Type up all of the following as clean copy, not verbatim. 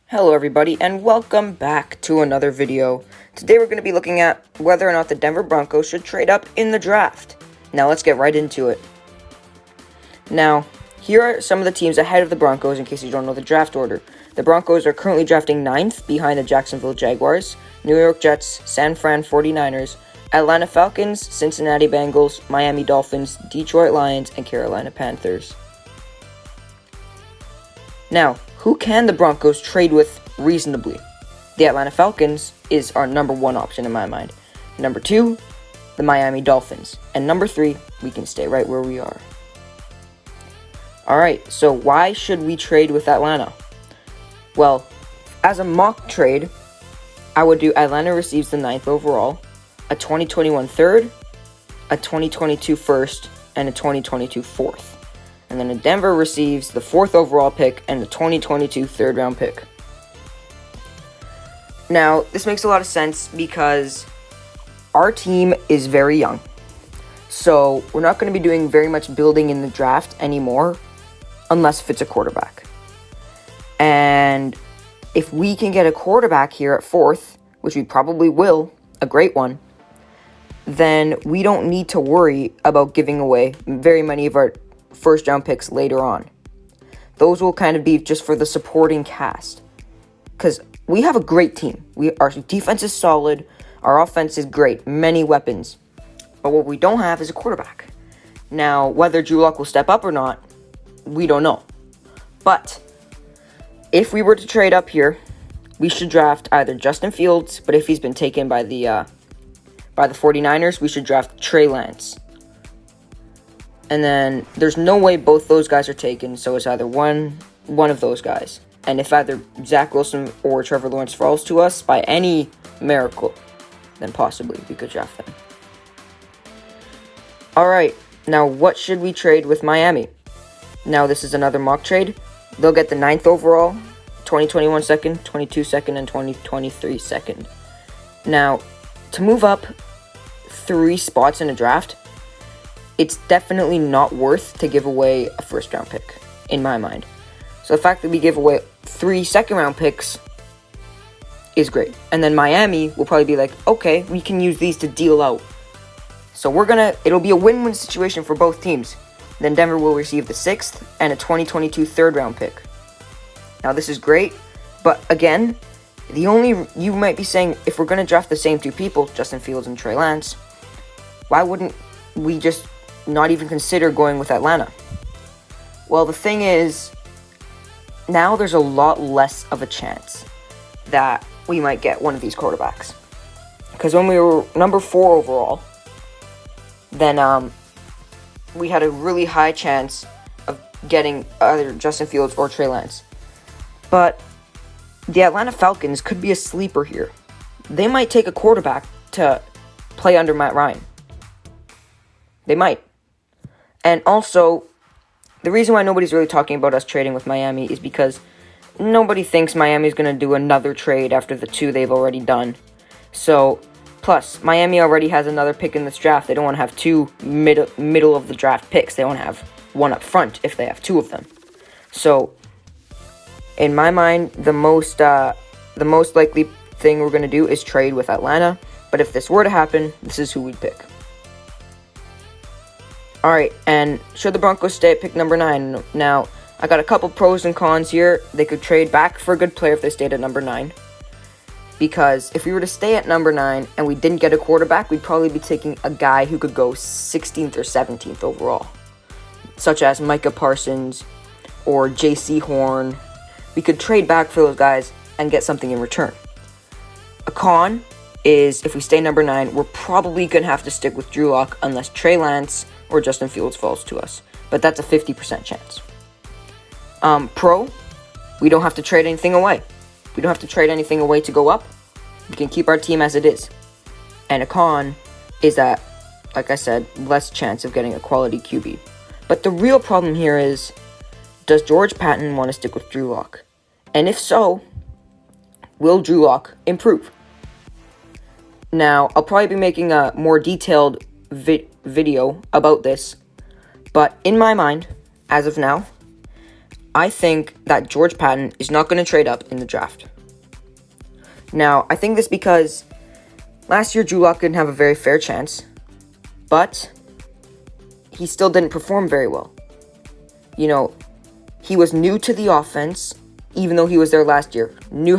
Hello everybody and welcome back to another video. Today we're going to be looking at whether or not the Denver Broncos should trade up in the draft. Now let's get right into it. Now, here are some of the teams ahead of the Broncos in case you don't know the draft order. The Broncos are currently drafting 9th behind the Jacksonville Jaguars, New York Jets, San Fran 49ers, Atlanta Falcons, Cincinnati Bengals, Miami Dolphins, Detroit Lions, and Carolina Panthers. Now, who can the Broncos trade with reasonably? The Atlanta Falcons is our number one option in my mind. Number 2, the Miami Dolphins. And number 3, we can stay right where we are. Alright, so why should we trade with Atlanta? Well, as a mock trade, I would do Atlanta receives the 9th overall, a 2021 third, a 2022 first, and a 2022 fourth. And then Denver receives the 4th overall pick and the 2022 third round pick. Now, this makes a lot of sense because our team is very young. So, we're not going to be doing very much building in the draft anymore unless if it's a quarterback. And if we can get a quarterback here at 4th, which we probably will, a great one, then we don't need to worry about giving away very many of our first round picks later on. Those will kind of be just for the supporting cast. Because we have a great team. Our defense is solid. Our offense is great. Many weapons. But what we don't have is a quarterback. Now, whether Drew Lock will step up or not, we don't know. But if we were to trade up here, we should draft either Justin Fields, but if he's been taken by the 49ers, we should draft Trey Lance. And then there's no way both those guys are taken, so it's either one of those guys. And if either Zach Wilson or Trevor Lawrence falls to us by any miracle, then possibly we could draft them. Alright, now what should we trade with Miami? Now this is another mock trade. They'll get the 9th overall, 2021 second, 22 second, and 2023 second. Now, to move up 3 spots in a draft, it's definitely not worth to give away a first round pick, in my mind. So the fact that we give away 3 second round picks is great. And then Miami will probably be like, okay, we can use these to deal out. So it'll be a win-win situation for both teams. Then Denver will receive the 6th and a 2022 third round pick. Now this is great, but again, you might be saying, if we're going to draft the same 2 people, Justin Fields and Trey Lance, why wouldn't we just not even consider going with Atlanta? Well, the thing is, now there's a lot less of a chance that we might get one of these quarterbacks. Because when we were number 4 overall, then we had a really high chance of getting either Justin Fields or Trey Lance. But the Atlanta Falcons could be a sleeper here. They might take a quarterback to play under Matt Ryan. They might. And also, the reason why nobody's really talking about us trading with Miami is because nobody thinks Miami's going to do another trade after the 2 they've already done. So, plus, Miami already has another pick in this draft. They don't want to have 2 middle of the draft picks. They want to have 1 up front if they have 2 of them. So, in my mind, the most likely thing we're going to do is trade with Atlanta. But if this were to happen, this is who we'd pick. Alright, and should the Broncos stay at pick number 9? Now, I got a couple pros and cons here. They could trade back for a good player if they stayed at number 9. Because if we were to stay at number 9 and we didn't get a quarterback, we'd probably be taking a guy who could go 16th or 17th overall. Such as Micah Parsons or J.C. Horn. We could trade back for those guys and get something in return. A con is if we stay number 9, we're probably going to have to stick with Drew Lock unless Trey Lance or Justin Fields falls to us. But that's a 50% chance. Pro, we don't have to trade anything away. We don't have to trade anything away to go up. We can keep our team as it is. And a con is that, like I said, less chance of getting a quality QB. But the real problem here is, does George Patton want to stick with Drew Lock? And if so, will Drew Lock improve? Now, I'll probably be making a more detailed video about this, but in my mind, as of now, I think that George Patton is not going to trade up in the draft. Now, I think this because last year Drew Lock didn't have a very fair chance, but he still didn't perform very well. You know, he was new to the offense, even though he was there last year. New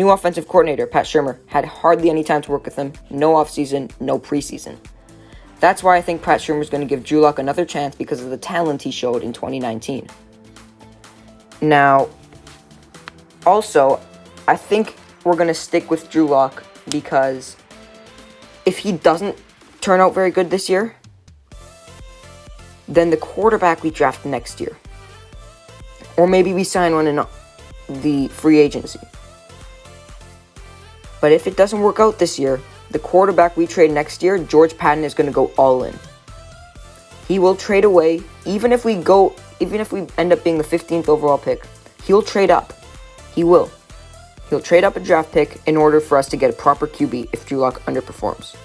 offensive coordinator, Pat Shurmur, had hardly any time to work with him. No offseason, no preseason. That's why I think Pat Shurmur is going to give Drew Lock another chance because of the talent he showed in 2019. Now, also, I think we're going to stick with Drew Lock because if he doesn't turn out very good this year, then the quarterback we draft next year, or maybe we sign one in the free agency. But if it doesn't work out this year, the quarterback we trade next year, George Patton, is going to go all in. He will trade away, even if we end up being the 15th overall pick, he'll trade up. He will. He'll trade up a draft pick in order for us to get a proper QB if Drew Lock underperforms.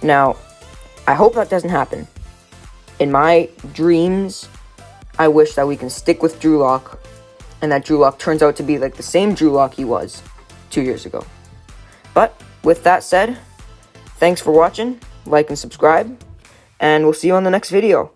Now, I hope that doesn't happen. In my dreams, I wish that we can stick with Drew Lock and that Drew Lock turns out to be like the same Drew Lock he was 2 years ago. But with that said, thanks for watching, like and subscribe, and we'll see you on the next video.